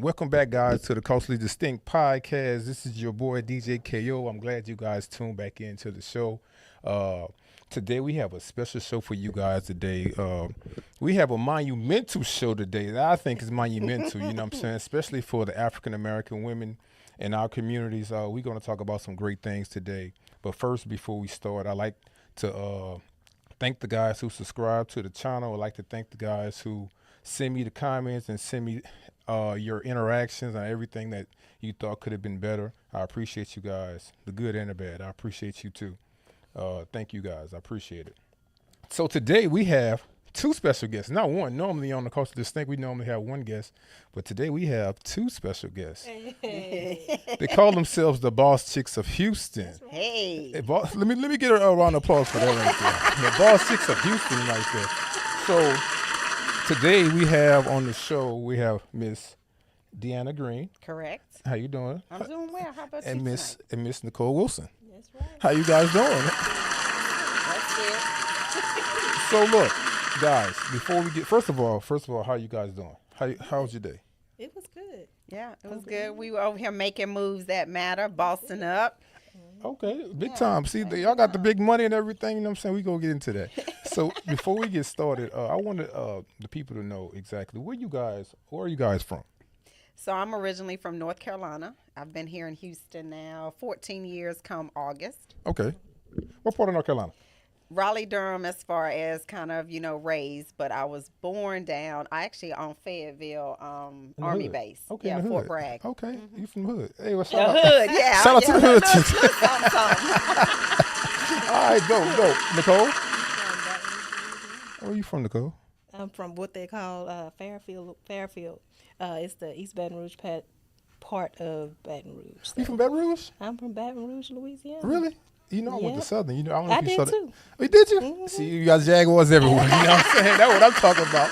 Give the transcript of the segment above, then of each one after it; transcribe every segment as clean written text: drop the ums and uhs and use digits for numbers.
Welcome back, guys, to the Culturally Distinct Podcast. This is your boy, DJ KO. I'm glad you guys tuned back into the show. Today, we have a special show for you guys today. We have a monumental show today that I think is monumental, you know what I'm saying, especially for the African-American women in our communities. We're going to talk about some great things today. But first, before we start, I'd like to thank the guys who subscribe to the channel. I'd like to thank the guys who send me the comments and send me your interactions and everything that you thought could have been better. I appreciate you guys, the good and the bad. I appreciate you too. Thank you guys. I appreciate it. So today we have two special guests, not one. Normally on the Culture Distinct, we normally have one guest, but today we have two special guests. Hey. They call themselves the BossCHICS of Houston. Right. Hey, let me get a round of applause for that right there. The BossCHICS of Houston right there. So today we have on the show, we have Miss Deanna Green. Correct. How you doing? I'm doing well. How about and you Miss tonight? and Miss Nicole Wilson. That's right. How you guys doing? That's it. So look, guys, before we get first of all, how you guys doing? How's your day? It was good. Yeah, it was good. We were over here making moves that matter, bossing up. Okay, big time. See, y'all got the big money and everything. You know what I'm saying? We gonna get into that. So before we get started, I wanted the people to know exactly where are you guys from? So I'm originally from North Carolina. I've been here in Houston now 14 years come August. Okay. What part of North Carolina? Raleigh, Durham, as far as kind of, raised, but I was born down, on Fayetteville Army hood. Base. Okay, Yeah, in the Fort hood. Bragg. Okay, you from the hood. Hey, what's The up? hood, yeah. Shout out to the hood. Something. All right, go. Nicole? Where are you from, Nicole? I'm from what they call Fairfield. It's the East Baton Rouge part of Baton Rouge. You from Baton Rouge? I'm from Baton Rouge, Louisiana. Really? You know I went to Yeah. Southern. I don't know I if you did saw that. too. Oh, did you? Mhm. See, you got Jaguars everywhere. You know what I'm saying? That's what I'm talking about.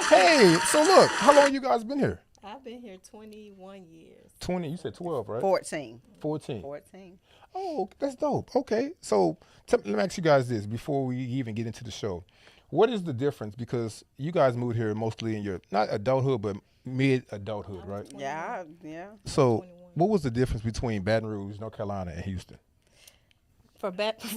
Hey, so look, how long you guys been here? I've been here 21 years. 20. You said 12, right? 14. 14. 14. Oh, that's dope. Okay, so let me ask you guys this before we even get into the show. What is the difference? Because you guys moved here mostly in your, not adulthood, but mid-adulthood, right? Yeah. So 21. what was the difference between Baton Rouge, North Carolina, and Houston? For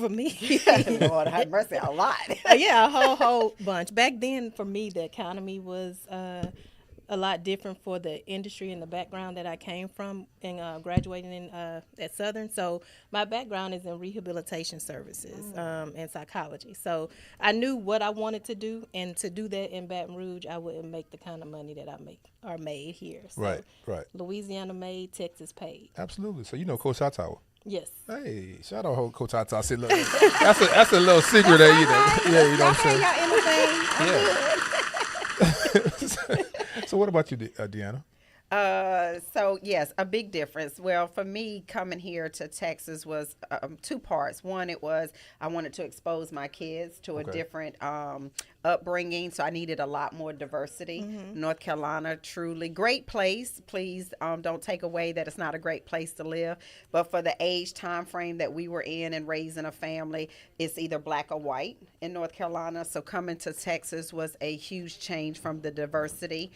me, Lord have mercy, a lot. yeah, a whole bunch. Back then, for me, the economy was a lot different for the industry and the background that I came from and graduating at Southern. So my background is in rehabilitation services and psychology. So I knew what I wanted to do, and to do that in Baton Rouge, I wouldn't make the kind of money that I make or made here. So Right. Louisiana made, Texas paid. Absolutely. So you know Coach Hightower. Yes. Hey, shout out Coach Hightower. I said, look, that's a little secret there, you know. Yeah, you know what I'm saying? Yeah. So what about you, Deanna? So yes, a big difference. Well, for me, coming here to Texas was two parts. One, it was I wanted to expose my kids to a different upbringing, so I needed a lot more diversity. North Carolina, truly great place. Please don't take away that it's not a great place to live, but for the age time frame that we were in and raising a family, it's either black or white in North Carolina. So coming to Texas was a huge change from the diversity,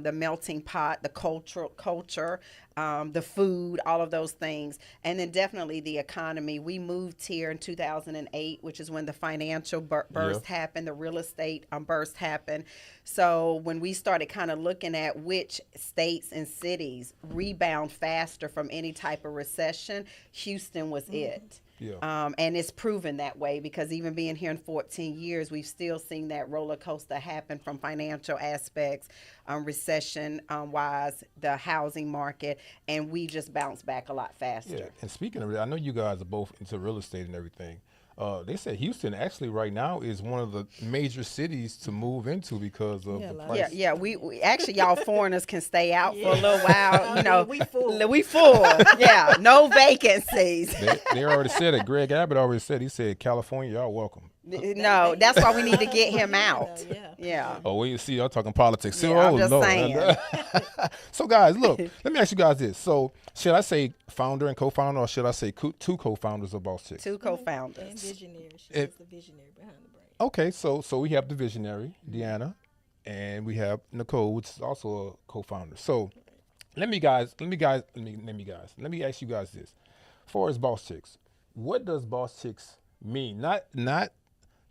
the melting pot, the culture, the food, all of those things. And then definitely the economy. We moved here in 2008, which is when the financial burst happened, the real estate burst happened. So when we started kind of looking at which states and cities rebound faster from any type of recession, Houston was it. Yeah. And it's proven that way because even being here in 14 years, we've still seen that roller coaster happen from financial aspects, recession wise, the housing market, and we just bounced back a lot faster. Yeah. And speaking of it, I know you guys are both into real estate and everything. They said Houston actually right now is one of the major cities to move into because of the price. Yeah. We actually, y'all foreigners can stay out for a little while. You know, we full. We full. Yeah, no vacancies. They already said it. Greg Abbott already said. He said, California, y'all welcome. No, that's why we need to get him out. Yeah. Oh, well, you see, y'all talking politics. Yeah, Oh, I'm just Lord. saying. So, guys, look, let me ask you guys this. So, should I say founder and co-founder, or should I say two co-founders of BossCHICS? Two co-founders. And visionary. She was the visionary behind the brand. Okay, so we have the visionary, Deanna, and we have Nicole, which is also a co-founder. So, let me ask you guys this. As far as Boss Chicks, what does Boss Chicks mean? Not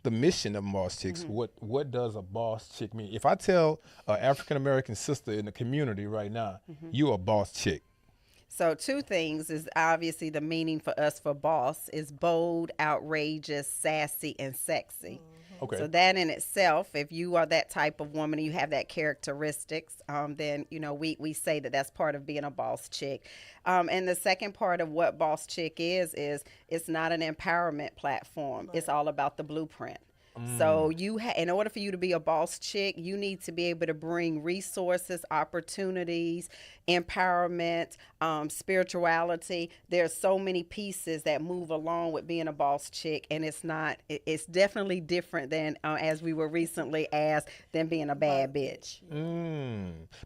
the mission of Boss Chicks. What does a boss chick mean? If I tell an African American sister in the community right now, you a boss chick. So two things is obviously the meaning for us for boss is bold, outrageous, sassy, and sexy. Okay. So that in itself, if you are that type of woman and you have that characteristics, then we say that that's part of being a boss chick. And the second part of what boss chick is it's not an empowerment platform. It's all about the blueprint. So in order for you to be a boss chick, you need to be able to bring resources, opportunities, empowerment, spirituality. There's so many pieces that move along with being a boss chick, and it's definitely different than, as we were recently asked, than being a bad bitch.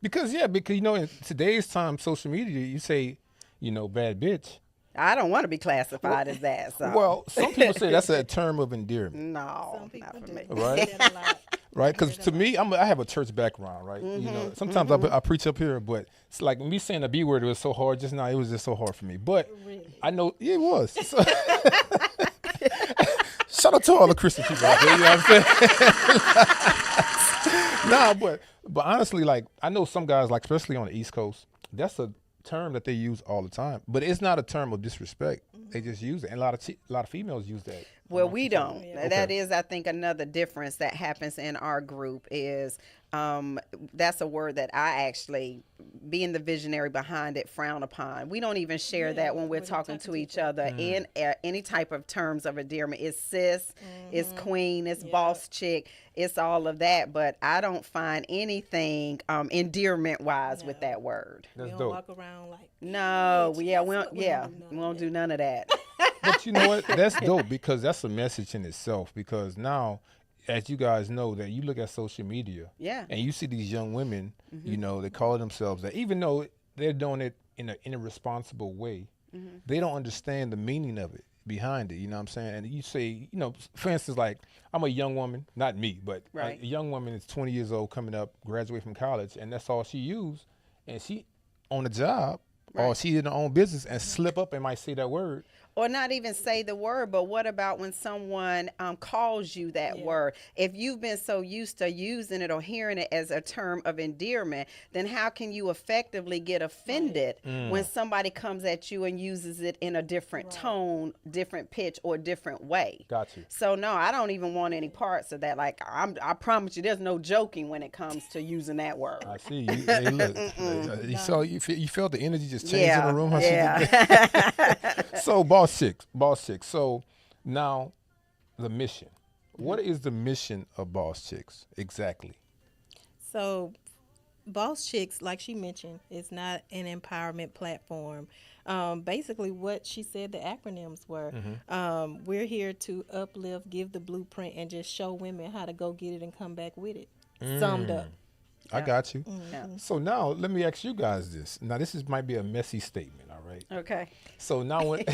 Because in today's time, social media, you say, bad bitch. I don't want to be classified as that. So. Well, some people say that's a term of endearment. No, Some people not for do. me. Right. Say that a lot. Right, because to me, I have a church background, right? Sometimes I preach up here, but it's like me saying the B word was so hard just now. It was just so hard for me, but Really? I know it was. So, shout out to all the Christian people out there. You know what I'm saying? but honestly, like I know some guys, like especially on the East Coast, that's a term that they use all the time, but it's not a term of disrespect. They just use it, and a lot of females use that. Well, we don't. Yeah. That is, I think, another difference that happens in our group is that's a word that I actually, being the visionary behind it, frown upon. We don't even share that when we're talking to each other in any type of terms of endearment. It's sis, it's queen, it's boss chick, it's all of that. But I don't find anything endearment-wise with that word. That's We don't dope. walk around like No, bitch. yeah, That's we what won't do none of that. But you know what? That's dope because that's a message in itself. Because now, as you guys know, that you look at social media, Yeah. and you see these young women, they call themselves that, even though they're doing it in an irresponsible way, they don't understand the meaning of it behind it. You know what I'm saying? And you say, for instance, like I'm a young woman, not me, but Right. a young woman is 20 years old, coming up, graduate from college, and that's all she used, and she on a job. Or she in her own business and slip up and might say that word. Or not even say the word, but what about when someone calls you that word? If you've been so used to using it or hearing it as a term of endearment, then how can you effectively get offended when somebody comes at you and uses it in a different tone, different pitch, or different way? Got you. So no, I don't even want any parts of that. Like I promise you, there's no joking when it comes to using that word. I see you. Hey, look, you felt the energy just change in the room. How she did that? So boss chicks. So now the mission. What is the mission of Boss Chicks exactly? So, Boss Chicks, like she mentioned, is not an empowerment platform. Basically, what she said the acronyms were. We're here to uplift, give the blueprint, and just show women how to go get it and come back with it. Summed up. I got you. Yeah. So now let me ask you guys this. Now this might be a messy statement, all right? Okay. So now when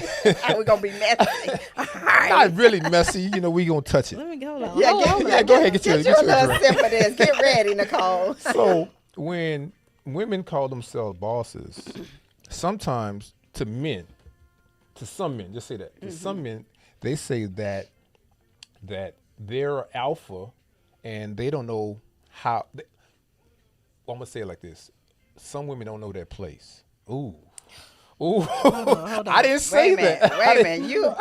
We're gonna be messy. All right. not really messy, we gonna touch it. Let me go. Yeah, Go ahead, get Get your you a little drink. sip of this. Get ready, Nicole. So when women call themselves bosses, sometimes to some men, just say that. To some men, they say that they're alpha and they don't know how. I'm gonna say it like this: some women don't know their place. Ooh. Hold on. I didn't say that. Wait a minute. You say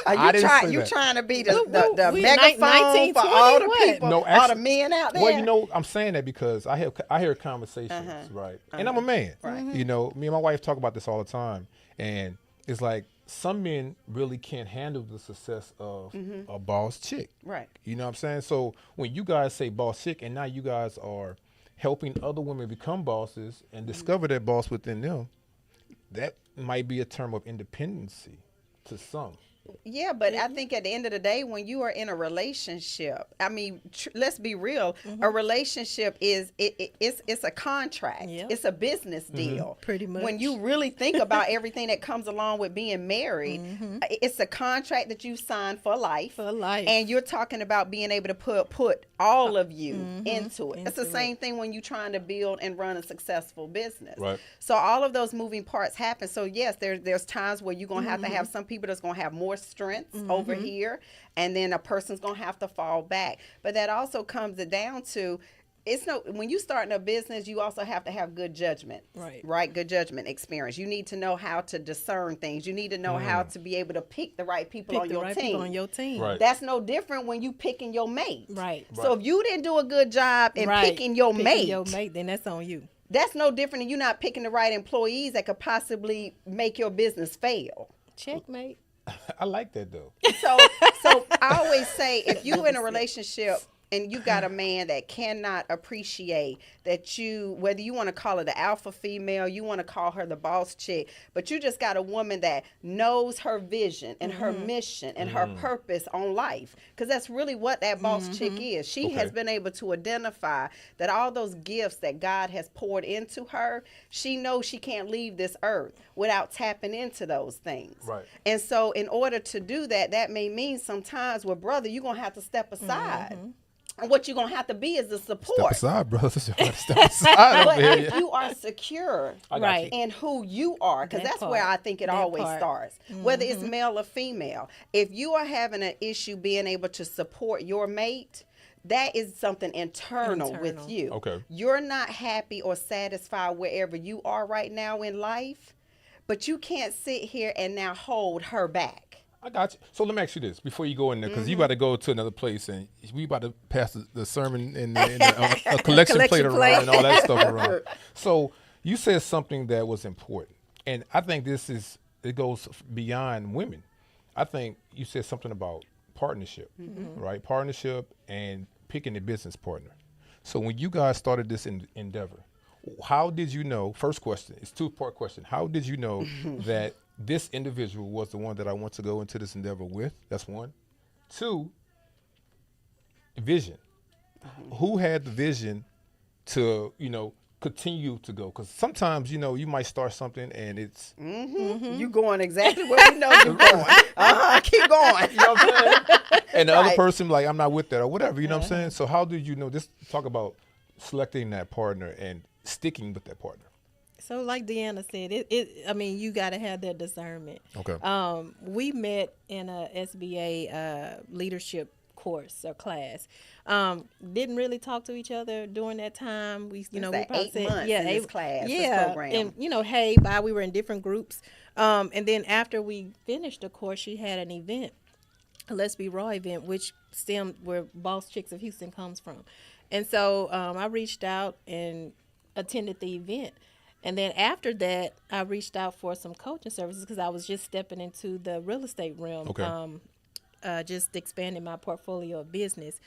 that. trying to be Woo, the we megaphone 1920, for all the what? people, No, all the actually- men out there? Well, I'm saying that because I hear conversations, right? And I'm a man. Right. Me and my wife talk about this all the time, and it's like some men really can't handle the success of a boss chick. Right. You know what I'm saying? So when you guys say boss chick, and now you guys are helping other women become bosses and discover that boss within them, that might be a term of independency to some. Yeah, but I think at the end of the day, when you are in a relationship, I mean, let's be real. A relationship it's a contract. Yep. It's a business deal. Pretty much. When you really think about everything that comes along with being married, it's a contract that you sign for life. For life. And you're talking about being able to put all of you into it. It's the same thing when you're trying to build and run a successful business. Right. So all of those moving parts happen. So yes, there's times where you're gonna have to have some people that's gonna have more strength over here, and then a person's gonna have to fall back. But that also comes down to when you start in a business, you also have to have good judgment, right? Good judgment experience. You need to know how to discern things. You need to know how to be able to pick the right people on your team. Right. That's no different when you picking your mate. Right. So if you didn't do a good job in picking your mate, then that's on you. that's no different than you not picking the right employees that could possibly make your business fail. Checkmate. I like that though. So I always say, if you're in a relationship and you got a man that cannot appreciate that whether you want to call her the alpha female, you want to call her the boss chick, but you just got a woman that knows her vision and her mission and her purpose on life, because that's really what that boss chick is. She has been able to identify that all those gifts that God has poured into her, she knows she can't leave this earth without tapping into those things. Right. And so in order to do that, that may mean sometimes, well, brother, you're going to have to step aside. And what you're going to have to be is the support. Step aside, brother. Step aside But over if here. you are secure Right. in who you are, because that's where I think it always starts, whether it's male or female. If you are having an issue being able to support your mate, that is something internal with you. Okay. You're not happy or satisfied wherever you are right now in life, but you can't sit here and now hold her back. I got you. So let me ask you this before you go in there, because you about to go to another place and we about to pass the sermon in a collection plate around and all that stuff around. So you said something that was important, and I think it goes beyond women. I think you said something about partnership, right? Partnership and picking a business partner. So when you guys started this endeavor, how did you know? First question, it's a two-part question. How did you know that this individual was the one that I want to go into this endeavor with? That's one. Two, vision. Who had the vision to, continue to go? Because sometimes, you might start something and it's... You going exactly where we know you're going. Keep going. You know what I'm saying? And the other person, like, I'm not with that or whatever, you know what I'm saying? So how did you know? Just talk about selecting that partner and sticking with that partner. So like Deanna said, you got to have that discernment. Okay. We met in a SBA leadership course or class. Didn't really talk to each other during that time. We probably 8 said, months in this class, this program. And we were in different groups. And then after we finished the course, she had an event, a Let's Be Raw event, which stemmed where BossCHICS of Houston comes from. And so I reached out and attended the event. And then after that, I reached out for some coaching services because I was just stepping into the real estate realm, just expanding my portfolio of business.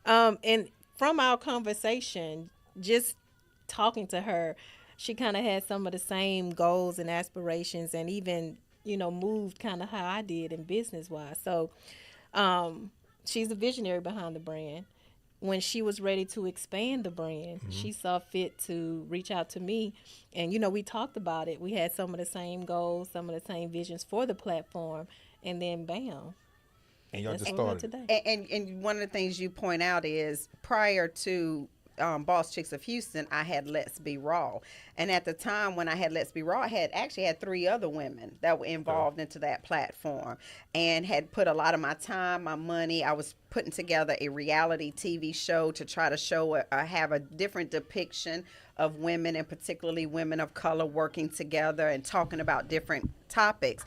And from our conversation, just talking to her, she kind of had some of the same goals and aspirations and even, moved kind of how I did in business-wise. So she's a visionary behind the brand. When she was ready to expand the brand, she saw fit to reach out to me. And, we talked about it. We had some of the same goals, some of the same visions for the platform. And then, bam. And y'all that's just where we're started. today. And one of the things you point out is prior to BossCHICS of Houston, I had Let's Be Raw. And at the time when I had Let's Be Raw, I had 3 other women that were involved into that platform and had put a lot of my time, my money. I was putting together a reality TV show to try to show have a different depiction of women, and particularly women of color, working together and talking about different topics.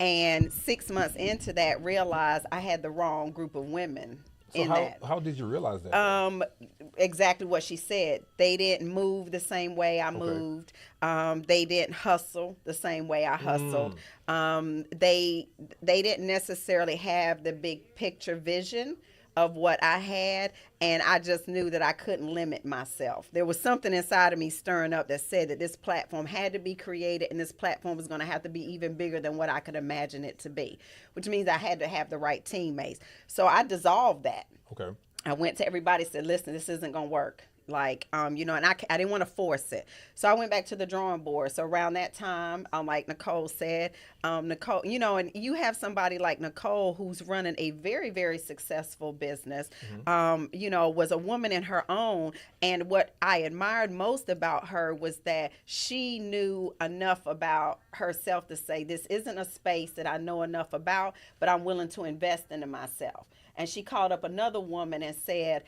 And 6 months into that, realized I had the wrong group of women. So how did you realize that? Exactly what she said. They didn't move the same way I moved. They didn't hustle the same way I hustled. They didn't necessarily have the big picture vision of what I had, and I just knew that I couldn't limit myself. There was something inside of me stirring up that said that this platform had to be created, and this platform was going to have to be even bigger than what I could imagine it to be, which means I had to have the right teammates. So I dissolved that. Okay. I went to everybody, said, listen, this isn't going to work. Like, and I didn't want to force it. So I went back to the drawing board. So around that time, like Nicole said, Nicole, and you have somebody like Nicole who's running a very, very successful business, was a woman in her own. And what I admired most about her was that she knew enough about herself to say, this isn't a space that I know enough about, but I'm willing to invest into myself. And she called up another woman and said,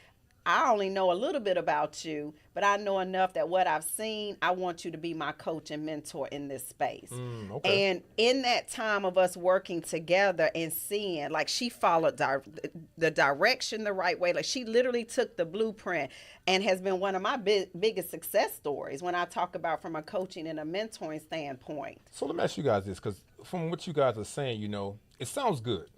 I only know a little bit about you, but I know enough that what I've seen, I want you to be my coach and mentor in this space. Okay. And in that time of us working together and seeing, like, she followed the direction the right way. Like, she literally took the blueprint and has been one of my biggest success stories when I talk about from a coaching and a mentoring standpoint. So let me ask you guys this, because from what you guys are saying, it sounds good.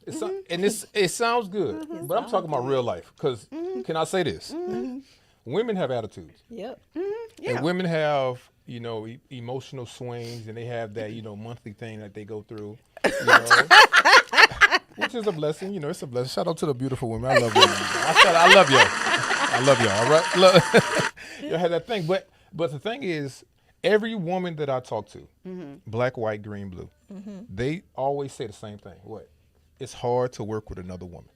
It sounds good, but I'm talking about real life. Because can I say this? Women have attitudes. Yep. Yeah. And women have, emotional swings, and they have that, monthly thing that they go through, which is a blessing. It's a blessing. Shout out to the beautiful women. I love you. I love y'all. I love y'all. All right. Look, y'all have that thing, but the thing is, every woman that I talk to, black, white, green, blue, they always say the same thing. What? It's hard to work with another woman.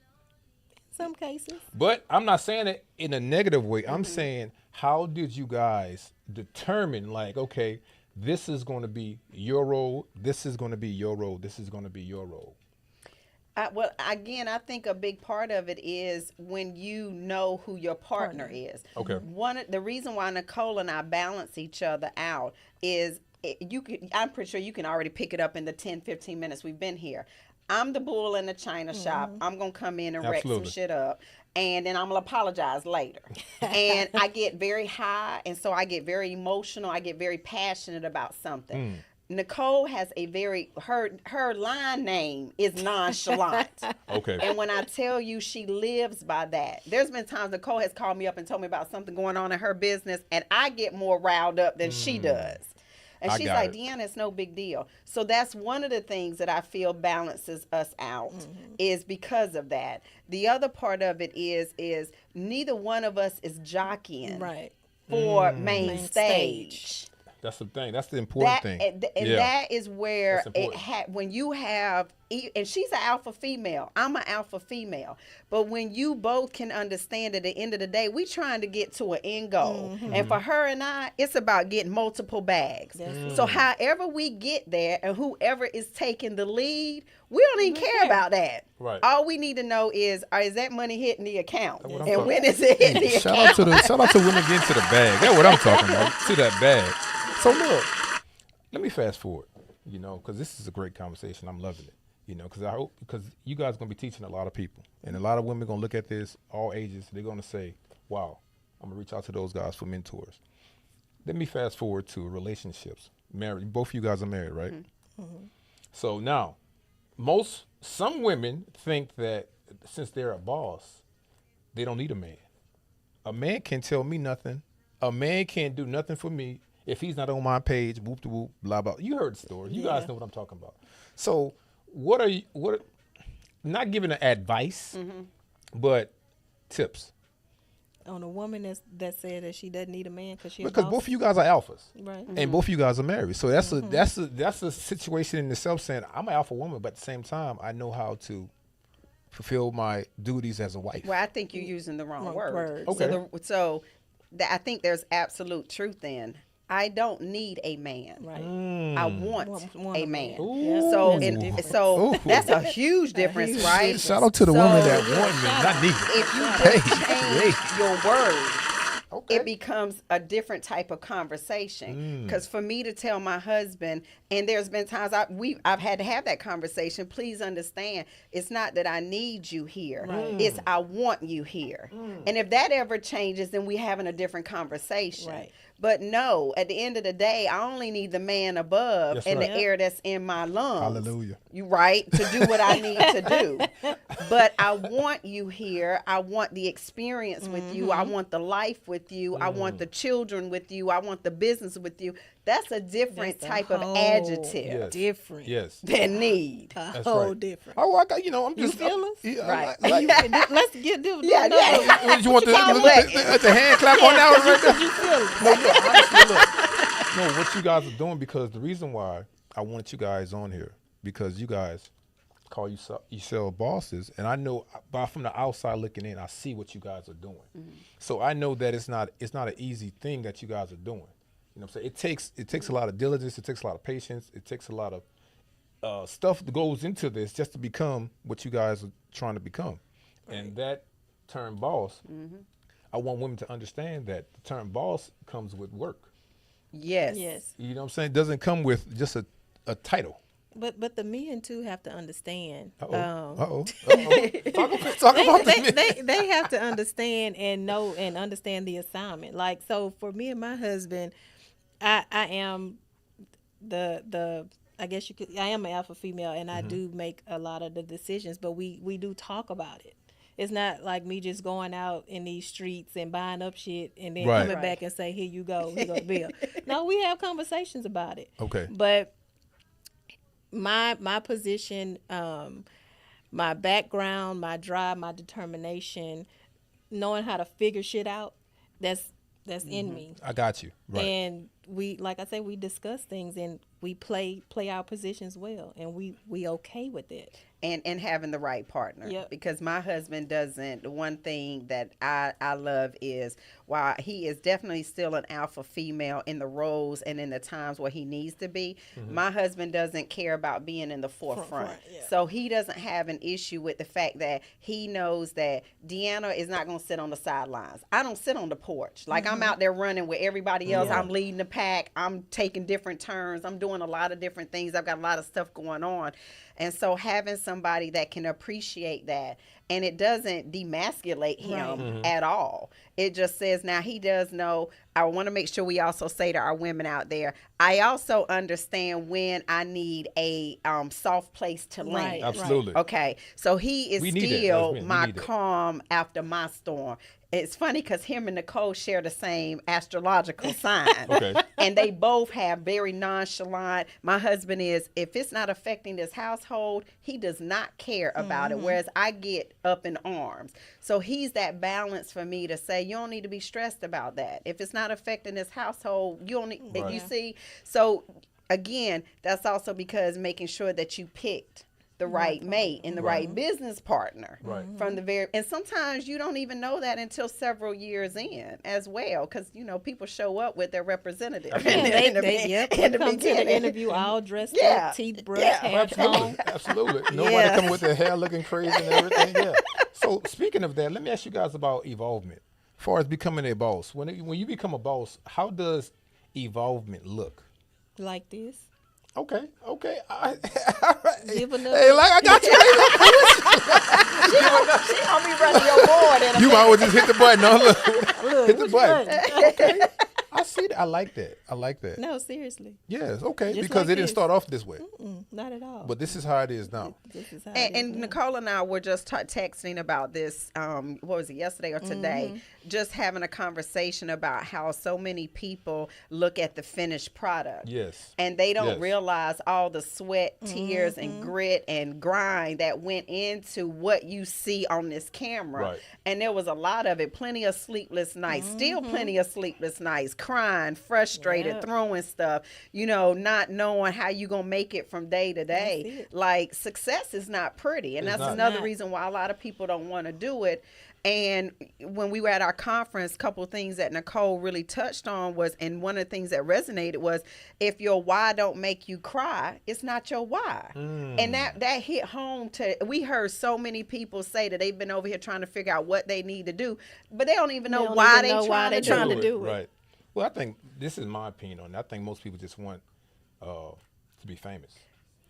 Some cases. But I'm not saying it in a negative way. I'm saying, how did you guys determine, like, okay, this is going to be your role, this is going to be your role, this is going to be your role? Well, again, I think a big part of it is when you know who your partner is. Okay. The reason why Nicole and I balance each other out is I'm pretty sure you can already pick it up in the 10, 15 minutes we've been here. I'm the bull in the china shop. I'm going to come in and wreck some shit up. And then I'm going to apologize later. And I get very high. And so I get very emotional. I get very passionate about something. Nicole has her line name is nonchalant. Okay. And when I tell you she lives by that, there's been times Nicole has called me up and told me about something going on in her business. And I get more riled up than she does. And she's like, Deanna, it's no big deal. So that's one of the things that I feel balances us out is because of that. The other part of it is neither one of us is jockeying for main stage. That's the thing. That's the important thing. And that is where when you have, and she's an alpha female, I'm an alpha female. But when you both can understand at the end of the day, we trying to get to an end goal. And for her and I, it's about getting multiple bags. So however we get there and whoever is taking the lead, we don't even care about that. Right. All we need to know is that money hitting the account? And when is it hitting the shout account? Shout out to women getting to the bag. That's what I'm talking about. To that bag. So look, let me fast forward, because this is a great conversation. I'm loving it, because you guys are going to be teaching a lot of people. And a lot of women are going to look at this, all ages. They're going to say, wow, I'm going to reach out to those guys for mentors. Let me fast forward to relationships. Married. Both of you guys are married, right? So now, some women think that since they're a boss, they don't need a man. A man can't tell me nothing. A man can't do nothing for me. If he's not on my page, whoop de whoop, blah blah. You heard the story. You guys know what I'm talking about. So, not giving advice, but tips on a woman that said that she doesn't need a man because both of you guys are alphas, right? And both of you guys are married. So that's a situation in itself. Saying I'm an alpha woman, but at the same time, I know how to fulfill my duties as a wife. Well, I think you're using the wrong word. Okay. I think there's absolute truth in. I don't need a man. Right. I want a man. Ooh. So that's a huge difference, right? Shout out to the women that want me, not need. If you just change your word, it becomes a different type of conversation. Because for me to tell my husband, and there's been times I've had to have that conversation. Please understand, it's not that I need you here. Right. It's I want you here. And if that ever changes, then we're having a different conversation. Right. But no, at the end of the day, I only need the man above That's and right. the air that's in my lungs. Hallelujah. You right to do what I need to do. But I want you here. I want the experience with you. I want the life with you. I want the children with you. I want the business with you. That's a different That's a type of whole adjective Yes. different. Yes. than need. A That's whole right. different. Oh, I got, I'm You just. feel us? Yeah, Right. Let's get do Yeah, another yeah. one. What, you want the hand clap on that one right there? You feel us? No, look, honestly, look. No, what you guys are doing, because the reason why I want you guys on here, because you guys call yourself bosses, and I know from the outside looking in, I see what you guys are doing. So I know that it's not an easy thing that you guys are doing. You know what I'm saying? It takes a lot of diligence, it takes a lot of patience, it takes a lot of stuff that goes into this just to become what you guys are trying to become. Right. And that term boss, I want women to understand that the term boss comes with work. Yes. Yes. You know what I'm saying? It doesn't come with just a title. But the men too have to understand. Talk about the men. They have to understand and know and understand the assignment. Like, so for me and my husband, I am I guess I am an alpha female, and I do make a lot of the decisions, but we do talk about it. It's not like me just going out in these streets and buying up shit and then coming back and say, here you go the bill. No, we have conversations about it. Okay. But my position, my background, my drive, my determination, knowing how to figure shit out, that's in me. I got you. Right. And we, like I say, we discuss things and we play our positions well, and we okay with it. And having the right partner. Yep. Because my husband doesn't. The one thing that I love is, while he is definitely still an alpha female in the roles and in the times where he needs to be, my husband doesn't care about being in the forefront. Yeah. So he doesn't have an issue with the fact that he knows that Deanna is not going to sit on the sidelines. I don't sit on the porch. Like, I'm out there running with everybody else. Yeah. I'm leading the pack. I'm taking different turns. I'm doing a lot of different things. I've got a lot of stuff going on. And so having somebody that can appreciate that, and it doesn't demasculate him at all. It just says, now he does know. I want to make sure we also say to our women out there, I also understand when I need a soft place to land. Absolutely. Okay, so he is We need that. still We my need that. calm after my storm. It's funny because him and Nicole share the same astrological sign. Okay. And they both have very nonchalant. My husband is, if it's not affecting this household, he does not care about it. Whereas I get up in arms. So he's that balance for me to say, you don't need to be stressed about that. If it's not affecting this household, you don't need, Right. you see? So again, that's also because making sure that you picked the right mate and the right business partner from the very, and sometimes you don't even know that until several years in as well, because people show up with their representative. Yeah, they come to the interview all dressed up, teeth brushed, hair Absolutely. combed. Absolutely. Nobody coming with their hair looking crazy and everything. Yeah. So speaking of that, let me ask you guys about evolvement. As far as becoming a boss, when you become a boss, how does evolvement look? Like this. Okay. Give enough. Hey, like I got you. She gonna be running your board in a You minute. always just hit the button. No, look. Hit the what you button. done? Okay. I see that. I like that. No, seriously. Yes. Okay. Just Because like it didn't this. start off this way. Not at all. But this is how it is now. This is how And, it is and now. Nicole and I were just texting about this, what was it, yesterday or today, just having a conversation about how so many people look at the finished product. Yes. And they don't Yes. realize all the sweat, tears, and grit and grind that went into what you see on this camera. Right. And there was a lot of it, plenty of sleepless nights, still plenty of sleepless nights, crying, frustrated, Yep. throwing stuff, not knowing how you going to make it from day to day. That's it. Like, success is not pretty. And It's that's not. another Not. reason why a lot of people don't want to do it. And when we were at our conference, a couple of things that Nicole really touched on was, and one of the things that resonated was, if your why don't make you cry, it's not your why. And that hit home we heard so many people say that they've been over here trying to figure out what they need to do, but they don't even know don't why even they're know why trying they trying to to do it. do it. Right. Well, I think this is my opinion on it. I think most people just want to be famous.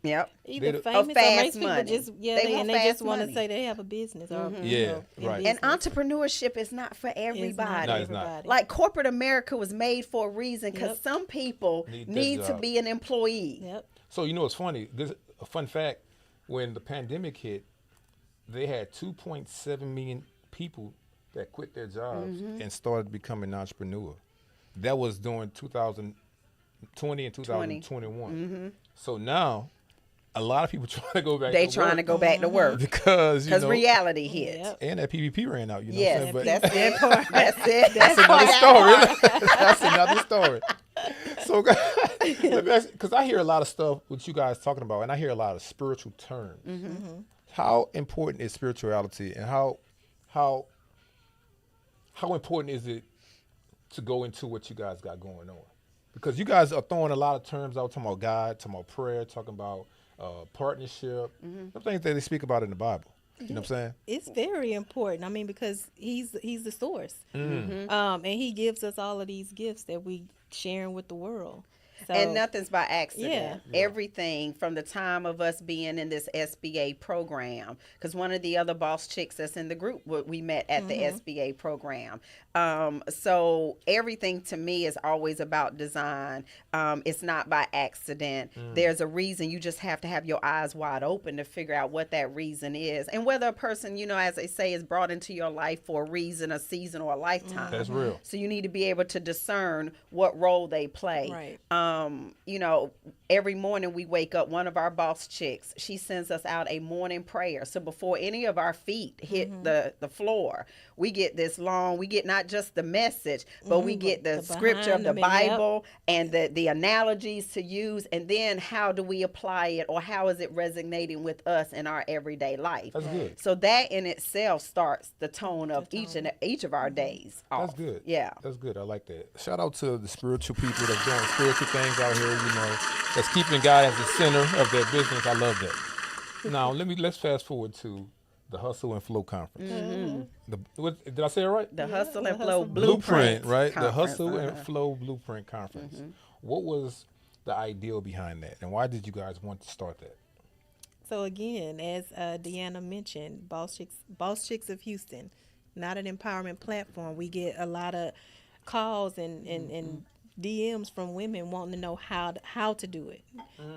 Yep. Either They- famous or fast makes people money. just They want they just fast want to money. say they have a business or Yeah, in right. And business. entrepreneurship is not for It's everybody. No, it's not. everybody. Like corporate America was made for a reason because Yep. some people Need that need to job. be an employee. Yep. So you know what's funny? This a fun fact. When the pandemic hit, they had 2.7 million people that quit their jobs and started becoming an entrepreneur. That was during 2020 and 2021. So now, a lot of people trying to go back. They to trying to work go back to work because because reality hit. Yep. and that PVP ran out. You know Yes, what I'm saying? that's it. That's it. That's another story. That's another story. So, because I hear a lot of stuff what you guys talking about, and I hear a lot of spiritual terms. How important is spirituality, and how important is it to go into what you guys got going on? Because you guys are throwing a lot of terms out, talking about God, talking about prayer, talking about partnership, the things that they speak about in the Bible. You know what I'm saying? It's very important. I mean, because he's the source, and he gives us all of these gifts that we sharing with the world. So, And nothing's by accident. Yeah. Everything from the time of us being in this SBA program, because one of the other boss chicks that's in the group, we met at the SBA program. So everything to me is always about design. It's not by accident. There's a reason. You just have to have your eyes wide open to figure out what that reason is. And whether a person, you know, as they say, is brought into your life for a reason, a season, or a lifetime. That's real. So you need to be able to discern what role they play. Right. You know, every morning we wake up, one of our boss chicks, she sends us out a morning prayer. So before any of our feet hit the floor, we get this long, we get not just the message, but we get the scripture of behind the them and yep. Bible and the analogies to use. And then how do we apply it, or how is it resonating with us in our everyday life? That's good. So that in itself starts the tone of each of our days off. That's good. Yeah. That's good. I like that. Shout out to the spiritual people that's doing spiritual things out here, you know, that's keeping God as the center of their business. I love that. Now, let's fast forward to the Hustle and Flow Conference. Did I say it right? The Hustle and the Flow Hustle Blueprint, right? The Conference. Hustle and Flow Blueprint Conference. What was the ideal behind that, and why did you guys want to start that? So again, as Deanna mentioned, Boss Chicks of Houston, not an empowerment platform. We get a lot of calls and DMs from women wanting to know how to do it.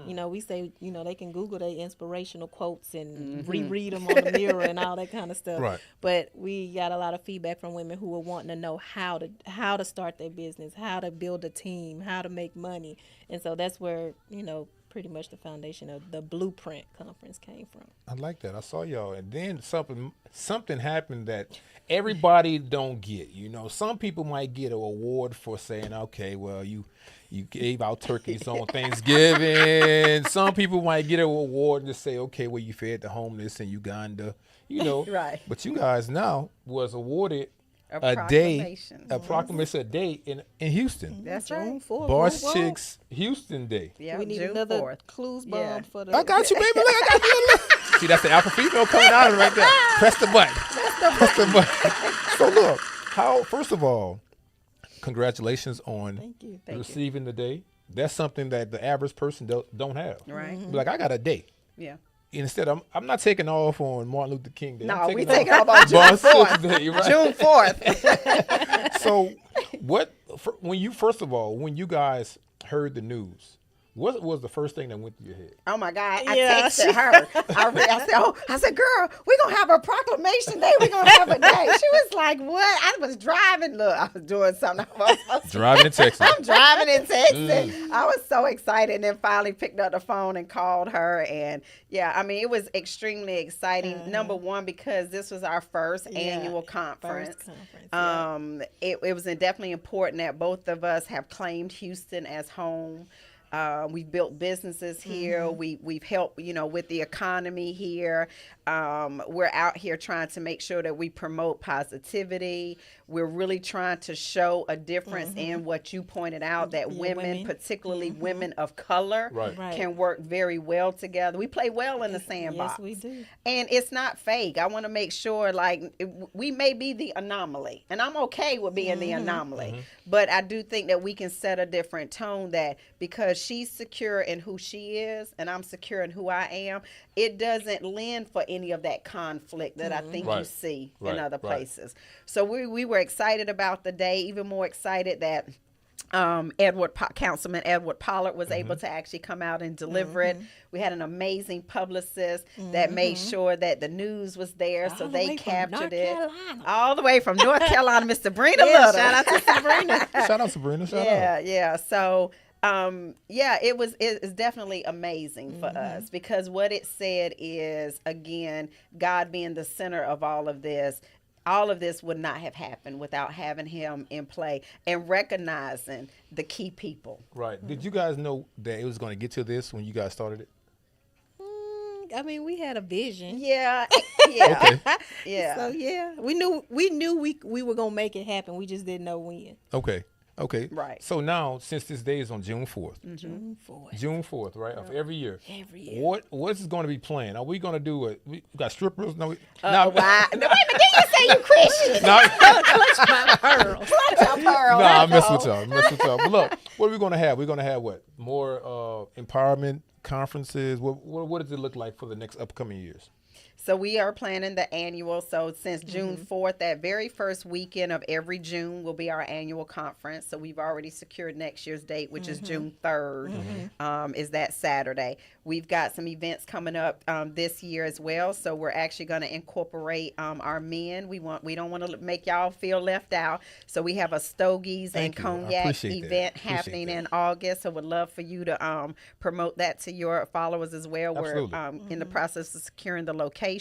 You know, we say, you know, they can Google their inspirational quotes and reread them on the mirror and all that kind of stuff. Right. But we got a lot of feedback from women who were wanting to know how to start their business, how to build a team, how to make money. And so that's where, you know, pretty much the foundation of the Blueprint Conference came from. I like that. I saw y'all, and then something happened that everybody don't get. You know, some people might get an award for saying, "Okay, well, you gave out turkeys on Thanksgiving." Some people might get an award and just say, "Okay, well, you fed the homeless in Uganda." You know, Right. But you guys now was awarded A day, proclamation. a proclamation, a day in Houston. That's June right. 4th. BossCHICS Houston Day. Yeah, We need June another 4th. clues bomb Yeah. for the. I got you, baby. Look, I got you. See, that's the alpha female coming out right there. Press the button. Press the button. So look, first of all, congratulations on Thank you. receiving the day. That's something that the average person don't have. Right. Be like, I got a day. Yeah. Instead, I'm not taking off on Martin Luther King Day. No, I'm we taking taking off on June BossCHICS 4th. Day, right? June 4th. So, when you guys heard the news, what was the first thing that went through your head? Oh my God! I Yeah. texted her. I said, "Girl, we're gonna have a proclamation day. We're gonna have a day." She was like, "What?" I was driving. Look, I was doing something. Driving in Texas. I'm driving and texting. I was so excited, and then finally picked up the phone and called her. And yeah, I mean, it was extremely exciting. Number one, because this was our first annual conference. It was definitely important that both of us have claimed Houston as home. We've built businesses here. We've helped, you know, with the economy here. We're out here trying to make sure that we promote positivity. We're really trying to show a difference in what you pointed out, that women, particularly women of color, Right. can work very well together. We play well in the sandbox. Yes, we do. And it's not fake. I want to make sure, like, we may be the anomaly, and I'm okay with being the anomaly. But I do think that we can set a different tone, that because she's secure in who she is and I'm secure in who I am, it doesn't lend for any of that conflict that I think you see in other places. So we were excited about the day, even more excited that Councilman Edward Pollard was able to actually come out and deliver it. We had an amazing publicist that made sure that the news was there, so they captured it all the way from North Carolina, Miss Sabrina Little. Shout out to Sabrina. Shout out Sabrina. Shout out. Yeah. So, it's definitely amazing for us, because what it said is, again, God being the center of all of this would not have happened without having him in play and recognizing the key people. Right. Did you guys know that it was going to get to this when you guys started it? I mean, we had a vision. Yeah. Okay. Yeah. So yeah, we knew we were gonna make it happen. We just didn't know when. Okay. Right. So now, since this day is on June 4th. June 4th, right? Of every year. Every year. What is going to be planned? Are we going to do we got strippers? No. Wow. No, wait a minute. Did you say you Christian? No. Clutch my pearls. No, I mess with y'all. But look, what are we going to have? We're going to have what? More empowerment conferences. What does it look like for the next upcoming years? So we are planning the annual. So since June 4th, that very first weekend of every June will be our annual conference. So we've already secured next year's date, which is June 3rd, is that Saturday. We've got some events coming up this year as well. So we're actually going to incorporate our men. We don't want to make y'all feel left out. So we have a Stogies and Cognac event happening in August. So would love for you to promote that to your followers as well. Absolutely. We're in the process of securing the location.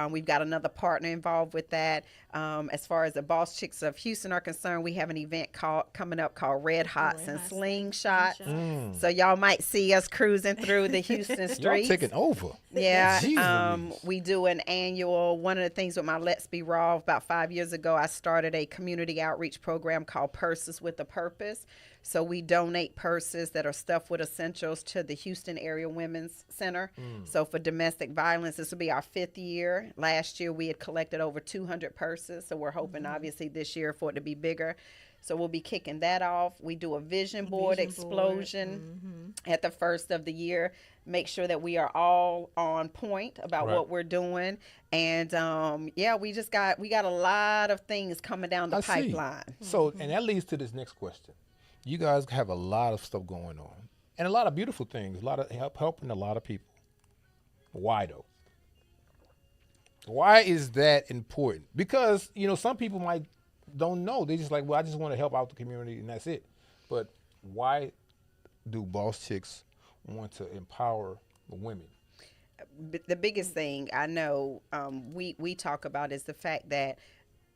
We've got another partner involved with that. As far as the BossCHICS of Houston are concerned, we have an event coming up called Red Hots and Slingshots. So y'all might see us cruising through the Houston streets. Y'all taking over. Yeah. We do an annual, one of the things with my Let's Be Raw, about 5 years ago, I started a community outreach program called Purses with a Purpose. So we donate purses that are stuffed with essentials to the Houston Area Women's Center. So for domestic violence, this will be our 5th year. Last year, we had collected over 200 purses. So we're hoping, obviously, this year for it to be bigger. So we'll be kicking that off. We do a vision board explosion at the first of the year. Make sure that we are all on point about what we're doing. And we got a lot of things coming down the pipeline. So, and that leads to this next question. You guys have a lot of stuff going on and a lot of beautiful things, a lot of helping a lot of people. Why though? Why is that important? Because, some people don't know. They just like, well, I just want to help out the community and that's it. But why do BossCHICS want to empower women? The biggest thing I know we talk about is the fact that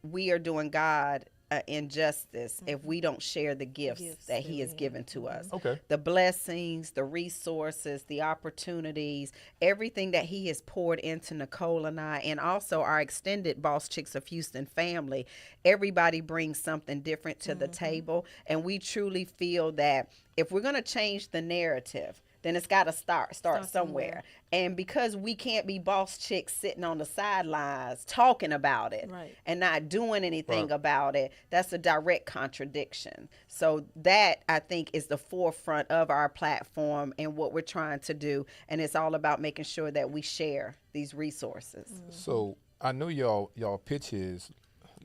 we are doing God injustice if we don't share the gifts that he has given to us. Okay. The blessings, the resources, the opportunities, everything that he has poured into Nicole and I, and also our extended BossCHICS of Houston family. Everybody brings something different to the table, and we truly feel that if we're going to change the narrative, then it's got to start somewhere. And because we can't be BossCHICS sitting on the sidelines talking about it and not doing anything about it, that's a direct contradiction. So that, I think, is the forefront of our platform and what we're trying to do. And it's all about making sure that we share these resources. So I know y'all pitch is,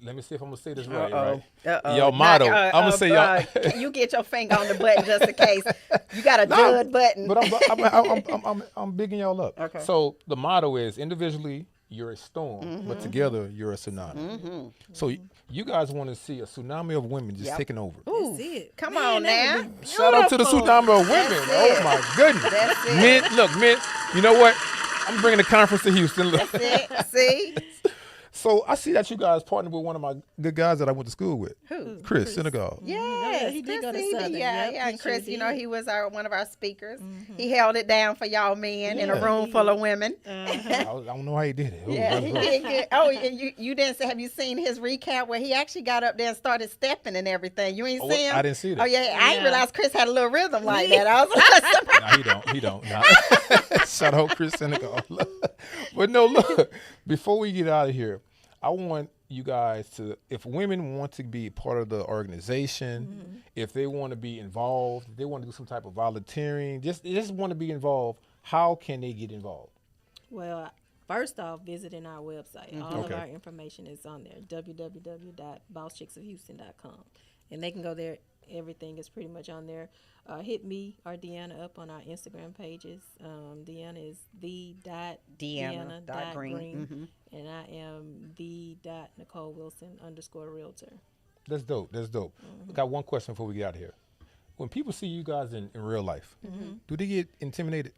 let me see if I'm going to say this right. Y'all motto. I'm going to say y'all. You get your finger on the button just in case. You got a dud button. But I'm bigging y'all up. Okay. So the motto is, individually, you're a storm, but together, you're a tsunami. So you guys want to see a tsunami of women just taking over. Ooh, That's it. come on now. Shout out to the tsunami of women. Oh, my goodness. That's it. Men, you know what? I'm bringing the conference to Houston. That's it. See? So I see that you guys partnered with one of my good guys that I went to school with. Who? Chris Senegal. Yeah, he did go to Chris, Southern. Yeah, and Chris, sure he was one of our speakers. He held it down for y'all men in a room full of women. I don't know how he did it. He did good. Oh, and you didn't say, have you seen his recap where he actually got up there and started stepping and everything? You ain't see him? I didn't see that. Oh, yeah, I didn't realize Chris had a little rhythm like that. I was like, No, he don't. Nah. Shout out Chris Senegal. But no, look, before we get out of here, I want you guys to, if women want to be part of the organization, if they want to be involved, if they want to do some type of volunteering, they just want to be involved, how can they get involved? Well, first off, visiting our website. All Okay. of our information is on there, www.bosschicsofhouston.com. And they can go there. Everything is pretty much on there. Hit me or Deanna up on our Instagram pages. Deanna is Deanna.Green. And I am Nicole Wilson _realtor. That's dope. That's dope. Got one question before we get out of here. When people see you guys in real life, do they get intimidated?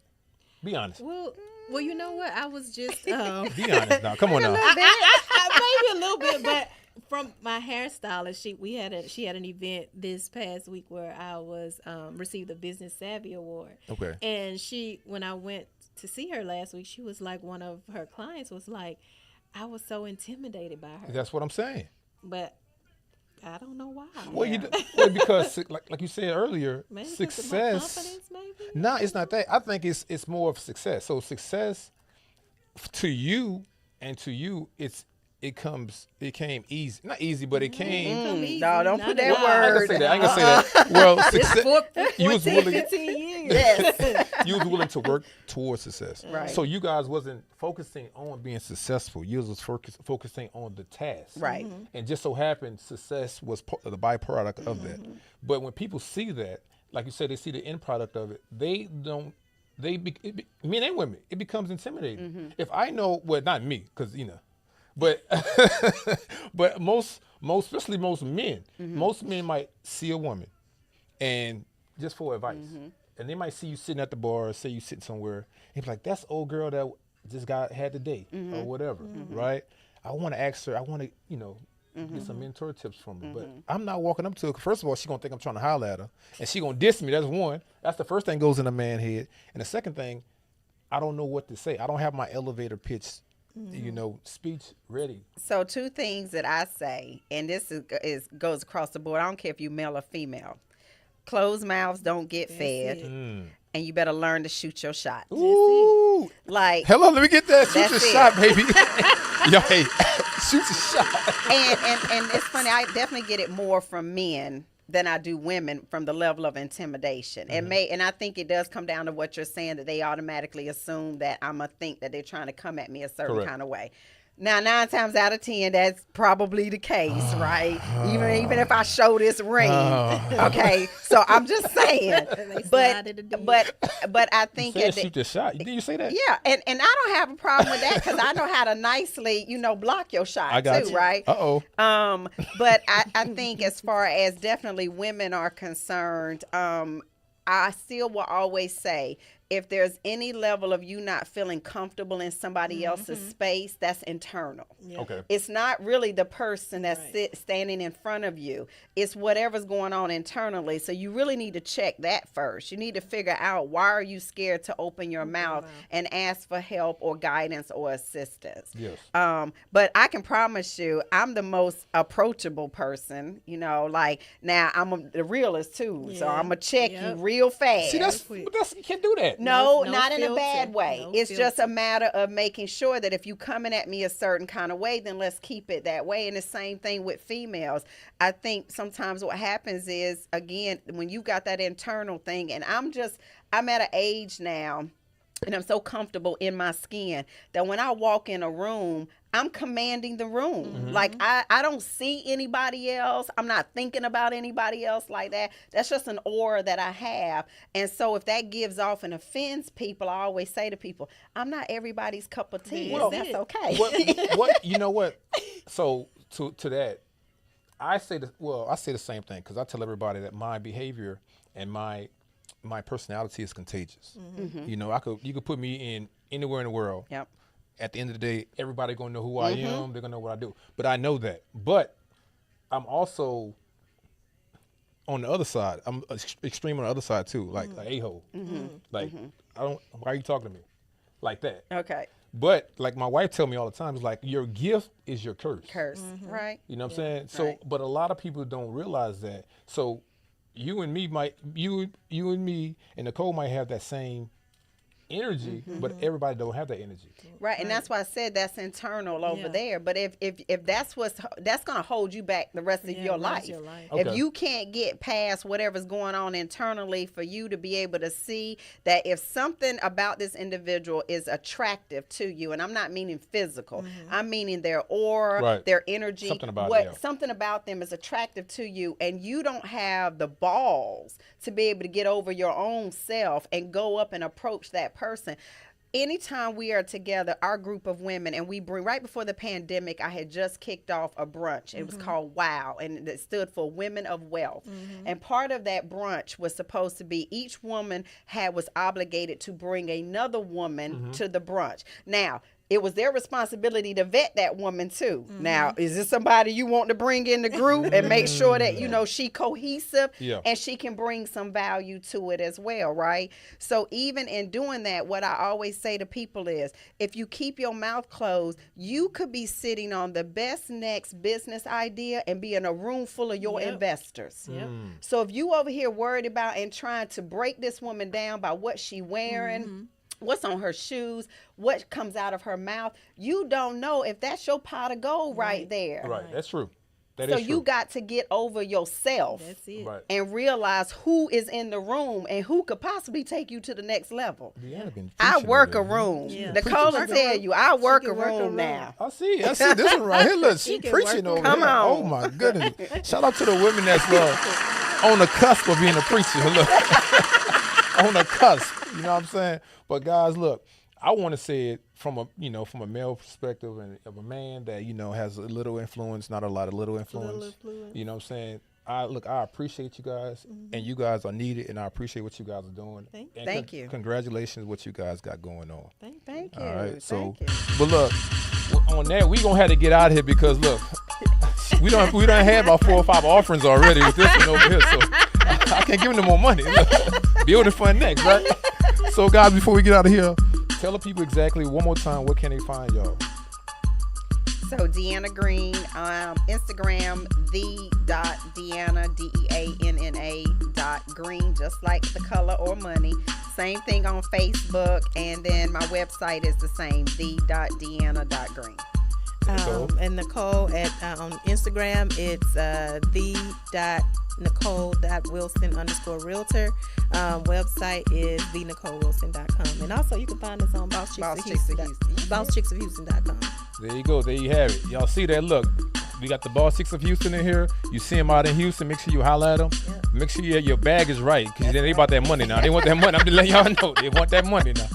Be honest. Well, you know what? I was just Be honest now. Come on now. maybe a little bit, but from my hairstylist, she had an event this past week where I was received the Business Savvy Award. Okay. And when I went to see her last week, she was like, one of her clients was like, I was so intimidated by her. That's what I'm saying. But I don't know why. Well, because like you said earlier, Maybe because of my success. confidence, maybe. No, it's not that. I think it's more of success. So success to you it came easy. Not easy, but it came. No, don't put that Well, I ain't word. gonna say that. I ain't gonna say that. Well, success. You was 14, willing. 15 years. Yes. You was willing to work towards success. Right. So you guys wasn't focusing on being successful. You was focusing on the task. Right. And just so happened, success was the byproduct of that. But when people see that, like you said, they see the end product of it. They don't. Men and women, it becomes intimidating. If I know, well, not me, because but but especially most men might see a woman, and just for advice, and they might see you sitting at the bar, or say you sitting somewhere, and be like, "That's old girl that this guy had today," or whatever, right? I want to ask her. I want to, get some mentor tips from her. But I'm not walking up to her. First of all, she's going to think I'm trying to holler at her. And she's going to diss me. That's one. That's the first thing goes in a man's head. And the second thing, I don't know what to say. I don't have my elevator pitch, speech ready. So 2 things that I say, and this goes across the board. I don't care if you male or female. Closed mouths don't get fed. And you better learn to shoot your shot. Ooh. Like, Hello, let me get that. Shoot That's your it. shot, baby. Yo, hey, shoot your shot. and it's funny, I definitely get it more from men than I do women from the level of intimidation. And I think it does come down to what you're saying, that they automatically assume that I'm going to think that they're trying to come at me a certain Correct. kind of way. Now, 9 times out of 10, that's probably the case, right? Even if I show this ring, okay. So I'm just saying, but I think You said shoot your shot. Did you say that? yeah, and I don't have a problem with that, because I know how to nicely, block your shot I got too, you. right? Uh-oh. But I think as far as definitely women are concerned, I still will always say, if there's any level of you not feeling comfortable in somebody else's space, that's internal. Okay. It's not really the person that's standing in front of you. It's whatever's going on internally. So you really need to check that first. You need to figure out, why are you scared to open your mouth and ask for help or guidance or assistance? Yes. But I can promise you, I'm the most approachable person. Like, now I'm the realist too. So I'm going to check you real fast. See, you can't do that. No, No not in a filter. bad way. No It's just filter. a matter of making sure that if you coming at me a certain kind of way, then let's keep it that way. And the same thing with females. I think sometimes what happens is, again, when you got that internal thing, and I'm at an age now, and I'm so comfortable in my skin, that when I walk in a room, I'm commanding the room. Like, I don't see anybody else. I'm not thinking about anybody else like that. That's just an aura that I have. And so if that gives off and offends people, I always say to people, I'm not everybody's cup of tea. Well, That's okay. What you know what? So to that, I say the same thing, because I tell everybody that my behavior and my personality is contagious. You could put me in anywhere in the world. Yep. At the end of the day, everybody gonna know who I am. They're gonna know what I do. But I know that. But I'm also on the other side. I'm extreme on the other side too, like a-hole. Like, I don't. Why are you talking to me like that? Okay. But like my wife tell me all the time, it's like, your gift is your curse. Right? You know what I'm saying? So, Right. but a lot of people don't realize that. So, you and me and Nicole might have that same energy, but everybody don't have that energy. Right, and that's why I said that's internal over there. But if that's that's gonna hold you back the rest of your life. Okay. If you can't get past whatever's going on internally, for you to be able to see that if something about this individual is attractive to you, and I'm not meaning physical, I'm meaning their aura, their energy, something about them is attractive to you, and you don't have the balls to be able to get over your own self and go up and approach that person. Anytime we are together, our group of women, and we bring, right before the pandemic, I had just kicked off a brunch. It was called WOW, and it stood for Women of Wealth. And part of that brunch was supposed to be each woman was obligated to bring another woman to the brunch. Now, it was their responsibility to vet that woman too. Now, is this somebody you want to bring in the group and make sure that, you know, she cohesive and she can bring some value to it as well, right? So even in doing that, what I always say to people is, if you keep your mouth closed, you could be sitting on the best next business idea and be in a room full of your investors. So if you over here worried about and trying to break this woman down by what she wearing, what's on her shoes, what comes out of her mouth, you don't know if that's your pot of gold right there. Right, that's true. That so is true. you got to get over yourself and realize who is in the room and who could possibly take you to the next level. I work a room. Nicole will tell you, I work a room now. I see this one right here. Look, she preaching over here. Come on. Oh my goodness. Shout out to the women that's on the cusp of being a preacher. Look. On the cusp. You know what I'm saying? But guys, look, I want to say it from a male perspective and of a man that, you know, has a little influence, not a lot of little influence. You know what I'm saying? I appreciate you guys, and you guys are needed, and I appreciate what you guys are doing. Thank you. Congratulations what you guys got going on. Thank you. All right. So, but look, on that, we gonna have to get out of here because look, we don't have about 4 or 5 offerings already with this one over here, so I can't give them no more money. Building fund next, right? So, guys, before we get out of here, tell the people exactly one more time, where can they find y'all? So Deanna Green, Instagram, the.Deanna, DEANNA.Green, just like the color or money. Same thing on Facebook, and then my website is the same, the.Deanna.Green. And Nicole on Instagram, it's the.Nicole.Wilson_realtor. Website is thenicolewilson.com. And also you can find us on BossCHICS.com. There you go. There you have it. Y'all see that? Look, we got the Boss Chicks of Houston in here. You see them out in Houston. Make sure you holler at them. Make sure your bag is right, because they about that money now. They want that money. I'm just letting y'all know. They want that money now.